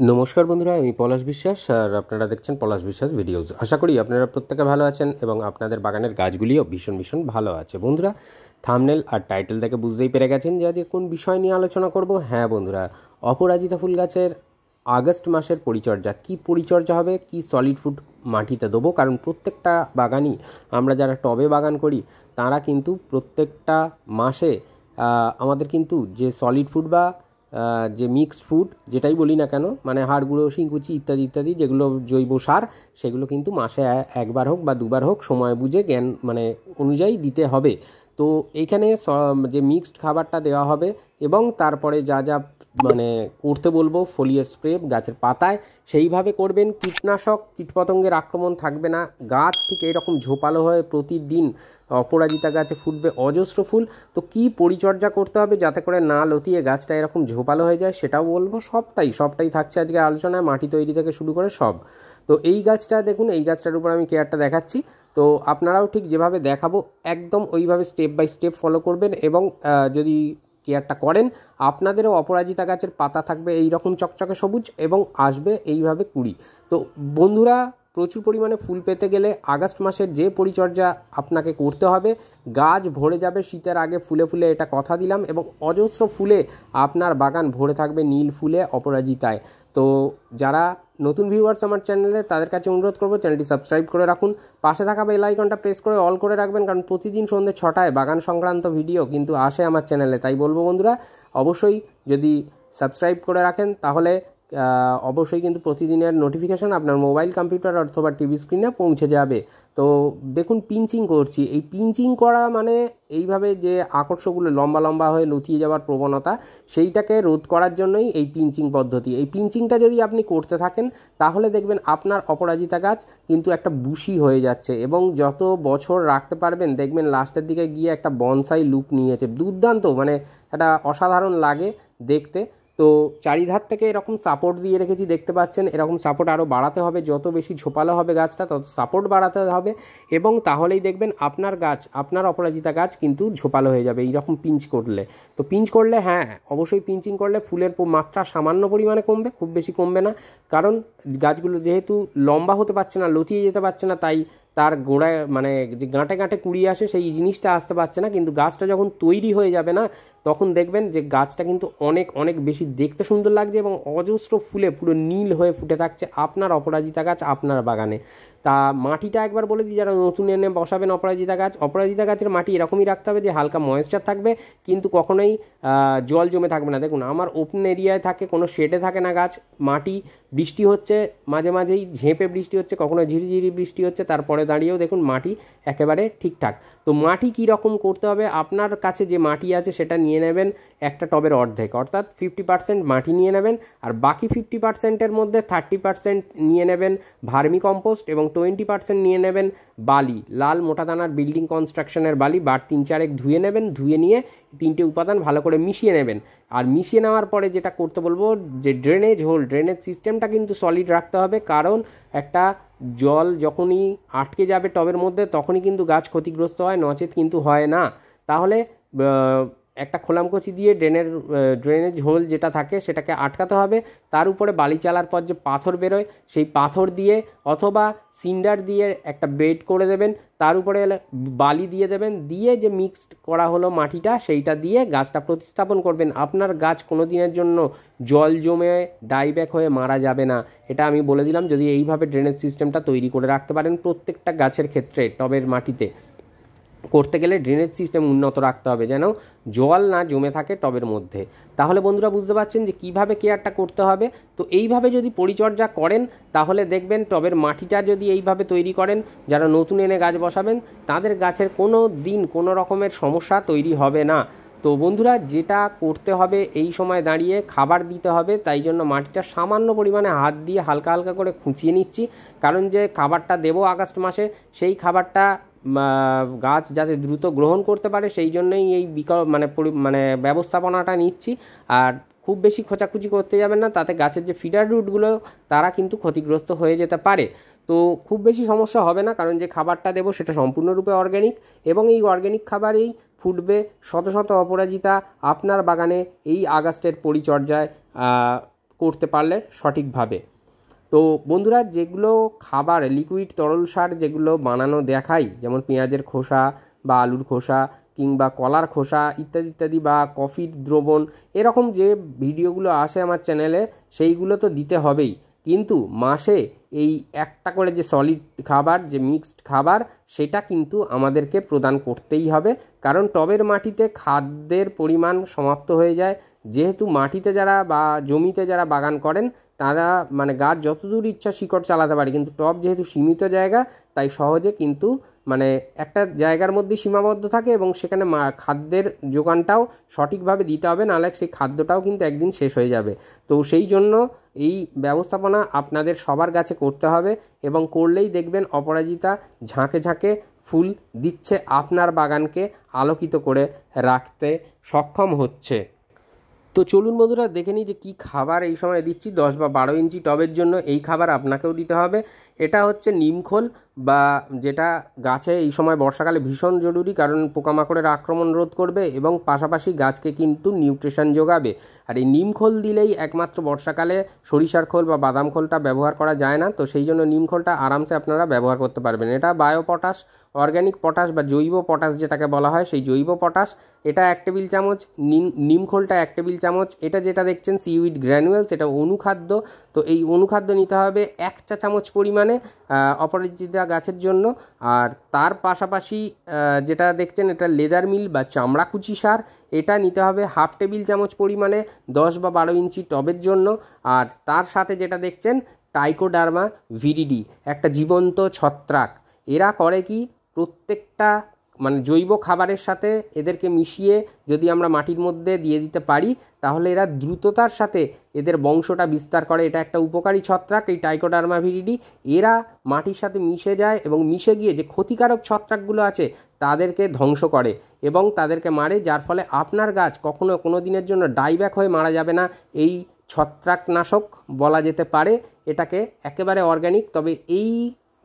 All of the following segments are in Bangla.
নমস্কার বন্ধুরা, আমি পলাশ বিশ্বাস আর আপনারা দেখছেন পলাশ বিশ্বাস ভিডিওস। আশা করি আপনারা প্রত্যেকে ভালো আছেন এবং আপনাদের বাগানের গাছগুলিও ভীষণ ভীষণ ভালো আছে। বন্ধুরা, থাম্বনেল আর টাইটেল থেকে বুঝতেই পেরে গেছেন যে আজকে কোন বিষয় নিয়ে আলোচনা করব। হ্যাঁ বন্ধুরা, অপরাজিতা ফুল গাছের আগস্ট মাসের পরিচর্যা, কি পরিচর্যা হবে, কি সলিড ফুড মাটিতে দেবো। কারণ প্রত্যেকটা বাগানই, আমরা যারা টবে বাগান করি তারা কিন্তু প্রত্যেকটা মাসে আমাদের কিন্তু যে সলিড ফুড বা যে মিক্সড ফুড যেটাই বলি না কেন, মানে হাড় গুঁড়ো, শিংকুচি ইত্যাদি ইত্যাদি যেগুলো জৈব সার, সেগুলো কিন্তু মাসে একবার হোক বা দুবার হোক সময় বুঝে জ্ঞান মানে অনুযায়ী দিতে হবে। তো এইখানে যে মিক্সড খাবারটা দেওয়া হবে এবং তারপরে যা যা মানে করতে বলবো, ফোলিয়ার স্প্রে গাছের পাতায় সেইভাবে করবেন। কীটনাশক কীটপতঙ্গের আক্রমণ থাকবে না। গাছ ঠিক এরকম ঝোপালো হয়ে প্রতিদিন অপরাজিতা গাছে ফুটবে অজস্র ফুল। তো কি পরিচর্যা করতে হবে যাতে করে না লতিয়ে গাছটা এরকম ঝোপালো হয়ে যায় সেটাও বলবো। সবটাই থাকছে আজকে আলোচনায়, মাটি তৈরি থেকে শুরু করে সব। তো এই গাছটা দেখুন, এই গাছটার উপর আমি কেয়ারটা দেখাচ্ছি। তো আপনারাও ঠিক যেভাবে দেখাবো একদম ওইভাবে স্টেপ বাই স্টেপ ফলো করবেন এবং যদি কেয়ারটা করেন আপনাদেরও অপরাজিতা গাছের পাতা থাকবে এই রকম চকচকে সবুজ এবং আসবে এইভাবে কুড়ি। তো বন্ধুরা, প্রচুর পরিমাণে ফুল পেতে গেলে আগস্ট মাসের যে পরিচর্যা আপনাকে করতে হবে, গাছ ভরে যাবে শীতের আগে ফুলে ফুলে, এটা কথা দিলাম। এবং অজস্র ফুলে আপনার বাগান ভরে থাকবে নীল ফুলে অপরাজিতায়। তো যারা নতুন ভিউয়ার্স আমার চ্যানেলে, তাদের কাছে অনুরোধ করবো চ্যানেলটি সাবস্ক্রাইব করে রাখুন, পাশে থাকা বেল আইকনটা প্রেস করে অল করে রাখবেন, কারণ প্রতিদিন সন্ধ্যে 6টায় বাগান সংক্রান্ত ভিডিও কিন্তু আসে আমার চ্যানেলে। তাই বলবো বন্ধুরা, অবশ্যই যদি সাবস্ক্রাইব করে রাখেন তাহলে অবশ্যই কিন্তু প্রতিদিনের নোটিফিকেশান আপনার মোবাইল, কম্পিউটার অথবা টিভি স্ক্রিনে পৌঁছে যাবে। তো দেখুন, পিঞ্চিং করছি। এই পিঞ্চিং করা মানে এইভাবে যে আকর্ষকগুলো লম্বা লম্বা হয়ে লুটিয়ে যাওয়ার প্রবণতা, সেইটাকে রোধ করার জন্যই এই পিঞ্চিং পদ্ধতি। এই পিঞ্চিংটা যদি আপনি করতে থাকেন তাহলে দেখবেন আপনার অপরাজিতা গাছ কিন্তু একটা বুশি হয়ে যাচ্ছে এবং যত বছর রাখতে পারবেন দেখবেন লাস্টের দিকে গিয়ে একটা বনসাই লুক নিয়েছে। দুর্দান্ত, মানে একটা অসাধারণ লাগে দেখতে। তো চারিধার থেকে এরকম সাপোর্ট দিয়ে রেখেছি, দেখতে পাচ্ছেন। এরকম সাপোর্ট আরও বাড়াতে হবে, যত বেশি ঝোপালো হবে গাছটা তত সাপোর্ট বাড়াতে হবে এবং তাহলেই দেখবেন আপনার গাছ, আপনার অপরাজিতা গাছ কিন্তু ঝোপালো হয়ে যাবে এইরকম পিঞ্চ করলে। তো পিঞ্চ করলে, হ্যাঁ অবশ্যই পিঞ্চিং করলে ফুলের মাত্রা সামান্য পরিমাণে কমবে, খুব বেশি কমবে না। কারণ গাছগুলো যেহেতু লম্বা হতে পারছে না, লতিয়ে যেতে পারছে না, তাই তার গোড়ায় মানে যে গাঁটে গাঁটে কুড়িয়ে আসে সেই জিনিসটা আসতে পারছে না। কিন্তু গাছটা যখন তৈরি হয়ে যাবে না, তখন দেখবেন যে গাছটা কিন্তু অনেক অনেক বেশি দেখতে সুন্দর লাগছে এবং অজস্র ফুলে পুরো নীল হয়ে ফুটে থাকছে আপনার অপরাজিতা গাছ আপনার বাগানে। তা মাটিটা একবার বলে দিই, যারা নতুন এনে বসাবেন অপরাজিতা গাছের মাটি এরকমই রাখতে হবে যে হালকা ময়েশ্চার থাকবে, কিন্তু কখনোই জল জমে থাকবে না। দেখুন, আমার ওপেন এরিয়ায় থাকে, কোনো শেডে থাকে না গাছ। মাটি বৃষ্টি হচ্ছে মাঝে মাঝেই, ঝেঁপে বৃষ্টি হচ্ছে, কখনো ঝিরিঝিরি বৃষ্টি হচ্ছে, তারপরে দাঁড়িয়েও দেখুন মাটি একেবারে ঠিকঠাক। তো মাটি কী রকম করতে হবে, আপনার কাছে যে মাটি আছে সেটা নিয়ে নেবেন একটা টবের অর্ধেক, অর্থাৎ 50% মাটি নিয়ে নেবেন। আর বাকি 50%-এর মধ্যে 30% নিয়ে নেবেন ভার্মি কম্পোস্ট এবং 20% নিয়ে নেবেন বালি, লাল মোটা দানার বিল্ডিং কনস্ট্রাকশনের বালি। 3-4 ধুয়ে নেবেন, ধুয়ে নিয়ে 3টে উপাদান ভালো করে মিশিয়ে নেবেন। আর মিশিয়ে নেওয়ার পরে যেটা করতে বলবো, যে ড্রেনেজ সিস্টেমটা কিন্তু সলিড রাখতে হবে, কারণ একটা জল যখনই আটকে যাবে টবের মধ্যে তখনই কিন্তু গাছ ক্ষতিগ্রস্ত হয়, নচেত কিন্তু হয় না। তাহলে একটা খোলামকচি দিয়ে ড্রেনেজ হোল যেটা থাকে সেটাকে আটকাতে হবে। তার উপরে বালি চালার পর যে পাথর বেরোয় সেই পাথর দিয়ে অথবা সিন্ডার দিয়ে একটা বেড করে দেবেন, তার উপরে বালি দিয়ে দেবেন, দিয়ে যে মিক্সড করা হলো মাটিটা সেইটা দিয়ে গাছটা প্রতিস্থাপন করবেন। আপনার গাছ কোনো দিনের জন্য জল জমে ডাইব্যাক হয়ে মারা যাবে না, এটা আমি বলে দিলাম। যদি এইভাবে ড্রেনেজ সিস্টেমটা তৈরি করে রাখতে পারেন প্রত্যেকটা গাছের ক্ষেত্রে, টবের মাটিতে করতে গেলে ড্রেনেজ সিস্টেম উন্নত রাখতে হবে যেন জল না জমে থাকে টবের মধ্যে। তাহলে বন্ধুরা বুঝতে পারছেন যে কিভাবে কেয়ারটা করতে হবে। তো এইভাবে যদি পরিচর্যা করেন তাহলে দেখবেন টবের মাটিটা যদি এইভাবে তৈরি করেন, যারা নতুন এনে গাছ বসাবেন তাদের গাছের কোনো দিন কোনো রকমের সমস্যা তৈরি হবে না। তো বন্ধুরা, যেটা করতে হবে এই সময় দাঁড়িয়ে, খাবার দিতে হবে। তাই জন্য মাটিটা সামান্য পরিমাণে হাত দিয়ে হালকা হালকা করে খুঁচিয়ে নিচ্ছি, কারণ যে খাবারটা দেবো আগস্ট মাসে সেই খাবারটা গাছ যাতে দ্রুত গ্রহণ করতে পারে সেই জন্যই এই মানে ব্যবস্থাপনাটা নিচ্ছি। আর খুব বেশি খোঁচাখুচি করতে যাবেন না, তাতে গাছের যে ফিডার রুটগুলো তারা কিন্তু ক্ষতিগ্রস্ত হয়ে যেতে পারে। তো খুব বেশি সমস্যা হবে না, কারণ যে খাবারটা দেবো সেটা সম্পূর্ণরূপে অর্গ্যানিক এবং এই অর্গ্যানিক খাবারেই ফুটবে শত শত অপরাজিতা আপনার বাগানে এই আগস্টের পরিচর্যায় করতে পারলে সঠিকভাবে। তো বন্ধুরা, যেগুলো খাবার লিকুইড তরল সার যেগুলো বানানো দেখাই, যেমন পেঁয়াজের খোসা বা আলুর খোসা কিংবা কলার খোসা ইত্যাদি ইত্যাদি, বা কফির দ্রবণ, এরকম যে ভিডিওগুলো আসে আমার চ্যানেলে সেইগুলো তো দিতে হবেই, কিন্তু মাসে এই একটা করে যে সলিড খাবার, যে মিক্সড খাবার, সেটা কিন্তু আমাদেরকে প্রদান করতেই হবে। কারণ টবের মাটিতে খাদ্যের পরিমাণ সমাপ্ত হয়ে যায়। যেহেতু মাটিতে যারা বা জমিতে যারা বাগান করেন তারা মানে গাছ যতদূর ইচ্ছা শিকড় চালাতে পারে, কিন্তু টব যেহেতু সীমিত জায়গা, তাই সহজে কিন্তু মানে একটা জায়গার মধ্যে সীমাবদ্ধ থাকে, এবং সেখানে খাদ্যের যোগানটাও সঠিকভাবে দিতে হবে, নাহলে সেই খাদ্যটাও কিন্তু একদিন শেষ হয়ে যাবে। তো সেই জন্য এই ব্যবস্থাপনা আপনাদের সবার কাছে করতে হবে, এবং করলেই দেখবেন অপরাজিতা ঝাঁকে ঝাঁকে ফুল দিচ্ছে, আপনার বাগানকে আলোকিত করে রাখতে সক্ষম হচ্ছে। তো চলুন বন্ধুরা দেখে নিই যে কী খাবার এই সময় দিচ্ছি। 10 বা 12 ইঞ্চি টবের জন্য এই খাবার আপনাকেও দিতে হবে। এটা হচ্ছে নিমখোল, বা যেটা গাছে এই সময় বর্ষাকালে ভীষণ জরুরি, কারণ পোকামাকড়ের আক্রমণ রোধ করবে এবং পাশাপাশি গাছকে কিন্তু নিউট্রিশন যোগাবে। আর এই নিমখোল দিলেই একমাত্র বর্ষাকালে সরিষার খোল বা বাদাম খোলটা ব্যবহার করা যায় না, তো সেই জন্য নিমখোলটা আরামসে আপনারা ব্যবহার করতে পারবেন। এটা বায়ো পটাশ, অর্গ্যানিক পটাশ বা জৈব পটাশ যেটাকে বলা হয়, সেই জৈব পটাশ, এটা 1 টেবিল চামচ, নিমখোলটা 1 টেবিল চামচ। এটা যেটা দেখছেন সিউইড গ্র্যানুয়েলস, এটা অনুখাদ্য। তো এই অনুখাদ্য নিতে হবে 1 চা চামচ পরিমাণে অপরাজিতা গাছের জন্য। আর তার পাশাপাশি যেটা দেখছেন এটা লেদার মিল বা চামড়া কুচি সার, এটা নিতে হবে 1/2 টেবিল চামচ পরিমাণে 10 বা 12 ইঞ্চি টবের জন্য। আর তার সাথে যেটা দেখছেন ট্রাইকোডার্মা ভিরিডি, একটা জীবন্ত ছত্রাক। এরা করে কি, প্রত্যেকটা মানে জৈব খাবারের সাথে এদেরকে মিশিয়ে যদি আমরা মাটির মধ্যে দিয়ে দিতে পারি, তাহলে এরা দ্রুততার সাথে এদের বংশটা বিস্তার করে। এটা একটা উপকারী ছত্রাক, এই ট্রাইকোডার্মা ভিরিডি। এরা মাটির সাথে মিশে যায় এবং মিশে গিয়ে যে ক্ষতিকারক ছত্রাকগুলো আছে তাদেরকে ধ্বংস করে এবং তাদেরকে মারে, যার ফলে আপনার গাছ কখনো কোনো দিনের জন্য ডাইব্যাক হয়ে মারা যাবে না। এই ছত্রাকনাশক বলা যেতে পারে এটাকে, একেবারে অর্গ্যানিক। তবে এই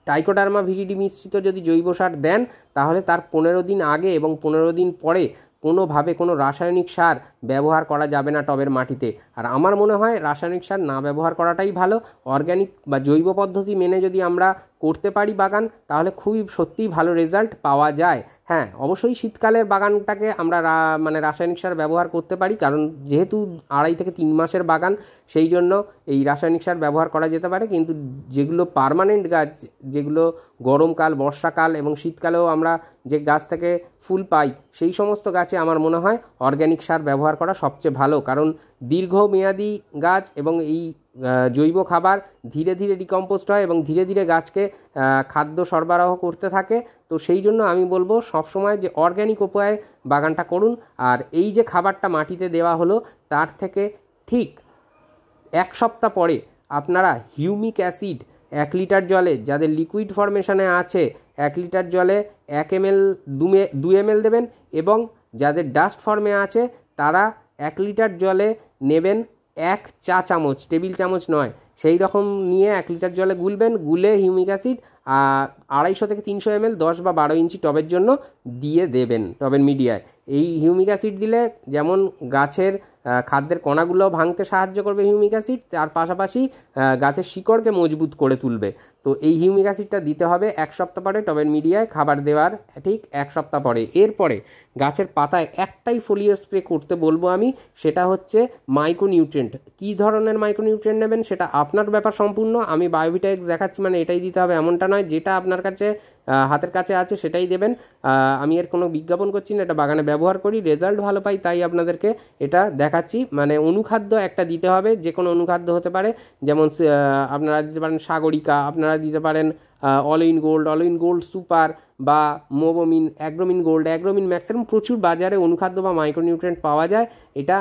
ট্রাইকোডার্মা ভিরিডি মিশ্রিত যদি জৈব সার দেন, তাহলে তার 15 দিন আগে এবং 15 দিন পরে কোনোভাবে কোনো রাসায়নিক সার ব্যবহার করা যাবে না টবের মাটিতে। আর আমার মনে হয় রাসায়নিক সার না ব্যবহার করাটাই ভালো। অর্গ্যানিক বা জৈব পদ্ধতি মেনে যদি আমরা করতে পারি বাগান, তাহলে খুবই সত্যিই ভালো রেজাল্ট পাওয়া যায়। হ্যাঁ, অবশ্যই শীতকালের বাগানটাকে আমরা মানে রাসায়নিক সার ব্যবহার করতে পারি, কারণ যেহেতু 2.5 থেকে 3 মাসের বাগান, সেই জন্য এই রাসায়নিক সার ব্যবহার করা যেতে পারে। কিন্তু যেগুলো পার্মানেন্ট গাছ, যেগুলো গরমকাল, বর্ষাকাল এবং শীতকালেও আমরা যে গাছ থেকে ফুল পাই, সেই সমস্ত গাছে আমার মনে হয় অর্গ্যানিক সার ব্যবহার করা সবচেয়ে ভালো, কারণ দীর্ঘমেয়াদী গাছ এবং এই জৈব খাবার ধীরে ধীরে ডিকম্পোস্ট হয় এবং ধীরে ধীরে গাছকে খাদ্য সরবরাহ করতে থাকে। তো সেই জন্য আমি বলবো সবসময় যে অর্গ্যানিক উপায়ে বাগানটা করুন। আর এই যে খাবারটা মাটিতে দেওয়া হলো, তার থেকে ঠিক 1 সপ্তাহ পরে আপনারা হিউমিক অ্যাসিড 1 লিটার জলে, যাদের লিকুইড ফরমেশনে আছে 1 লিটার জলে 1 ml 2 ml দেবেন, এবং যাদের ডাস্ট ফর্মে আছে তারা 1 লিটার জলে নেবেন 1 চা চামচ, টেবিল চামচ নয়, সেই রকম নিয়ে 1 লিটার জলে গুলবেন। গুলে হিউমিক অ্যাসিড 250 থেকে 300 ml 10 বা 12 ইঞ্চি টবের জন্য দিয়ে দেবেন টবের মিডিয়ায়। এই হিউমিক অ্যাসিড দিলে যেমন গাছের খাদ্যের কণাগুলো ভাঙতে সাহায্য করবে হিউমিক অ্যাসিড, তার পাশাপাশি গাছের শিকড়কে মজবুত করে তুলবে। তো এই হিউমিক অ্যাসিডটা দিতে হবে 1 সপ্তাহ পরে টবের মিডিয়ায়, খাবার দেওয়ার ঠিক 1 সপ্তাহ পরে। এরপরে গাছের পাতায় একটাই ফোলিয়ার স্প্রে করতে বলবো আমি, সেটা হচ্ছে মাইক্রোনিউট্রিয়েন্ট। কী ধরনের মাইক্রোনিউট্রিয়েন্ট নেবেন সেটা আপনার ব্যাপার সম্পূর্ণ। আমি বায়োভিটা এক্স দেখাচ্ছি মানে এটাই দিতে হবে এমনটা নয়, যেটা আপনার কাছে হাতের কাছে আছে সেটাই দেবেন। আমি এর কোনো বিজ্ঞাপন করছি না, এটা বাগানে ব্যবহার করি, রেজাল্ট ভালো পাই, তাই আপনাদেরকে এটা দেখাচ্ছি। মানে অনুখাদ্য একটা দিতে হবে, যে কোনো অনুখাদ্য হতে পারে, যেমন আপনারা দিতে পারেন সাগরিকা, আপনারা দিতে পারেন অল ইন গোল্ড সুপার, বা মোবোমিন, অ্যাগ্রোমিন গোল্ড, অ্যাগ্রোমিন ম্যাক্স, এরকম প্রচুর বাজারে অনুখাদ্য বা মাইক্রোনিউট্রিয়েন্ট পাওয়া যায়। এটা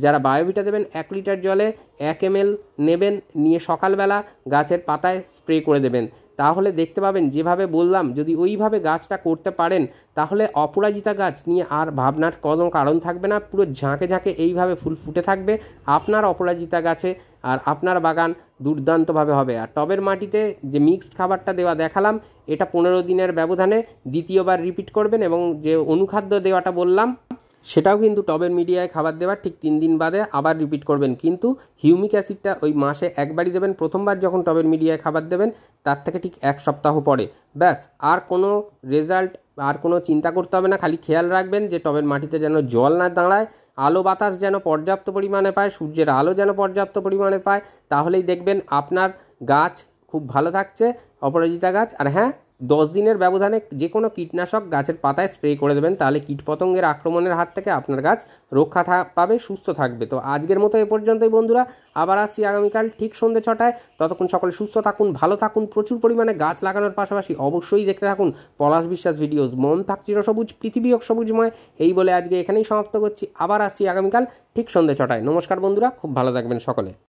যারা বায়োভিটা দেবেন 1 লিটার জলে 1 ml নেবেন, নিয়ে সকালবেলা গাছের পাতায় স্প্রে করে দেবেন। তাহলে দেখতে পাবেন যেভাবে বললাম, যদি ওইভাবে গাছটা করতে পারেন, তাহলে অপরাজিতা গাছ নিয়ে আর ভাবনার কোনো কারণ থাকবে না। পুরো ঝাঁকে ঝাঁকে এইভাবে ফুল ফুটে থাকবে আপনার অপরাজিতা গাছে, আর আপনার বাগান দুর্দান্তভাবে হবে। আর টবের মাটিতে যে মিক্সড খাবারটা দেওয়া দেখালাম, এটা 15 দিনের ব্যবধানে দ্বিতীয়বার রিপিট করবেন, এবং যে অনুখাদ্য দেওয়াটা বললাম সেটাও কিন্তু টবের মিডিয়ায় খাবার দেওয়ার ঠিক 3 দিন বাদে আবার রিপিট করবেন। কিন্তু হিউমিক অ্যাসিডটা ওই মাসে একবারই দেবেন। প্রথমবার যখন টবের মিডিয়ায় খাবার দেবেন তার থেকে ঠিক 1 সপ্তাহ পরে। ব্যাস, আর কোনো রেজাল্ট আর কোনো চিন্তা করতে হবে না। খালি খেয়াল রাখবেন যে টবের মাটিতে যেন জল না দাঁড়ায়, আলো বাতাস যেন পর্যাপ্ত পরিমাণে পায়, সূর্যের আলো যেন পর্যাপ্ত পরিমাণে পায়। তাহলেই দেখবেন আপনার গাছ খুব ভালো থাকছে, অপরাজিতা গাছ। আর হ্যাঁ, 10 দিনের ব্যবধানে যে কোনো কীটনাশক গাছের পাতায় স্প্রে করে দেবেন, তাহলে কীটপতঙ্গের আক্রমণের হাত থেকে আপনার গাছ রক্ষা পাবে, সুস্থ থাকবে। তো আজকের মতো এ পর্যন্তই বন্ধুরা, আবার আসছি আগামীকাল ঠিক সন্ধ্যে 6টায়। ততক্ষণ সকলে সুস্থ থাকুন, ভালো থাকুন, প্রচুর পরিমাণে গাছ লাগানোর পাশাপাশি অবশ্যই দেখতে থাকুন পলাশ বিশ্বাস ভিডিওস। মন থাক চিরসবুজ, পৃথিবী হোক সবুজময়, এই বলে আজকে এখানেই সমাপ্ত করছি। আবার আসছি আগামীকাল ঠিক সন্ধ্যে 6টায়। নমস্কার বন্ধুরা, খুব ভালো থাকবেন সকলে।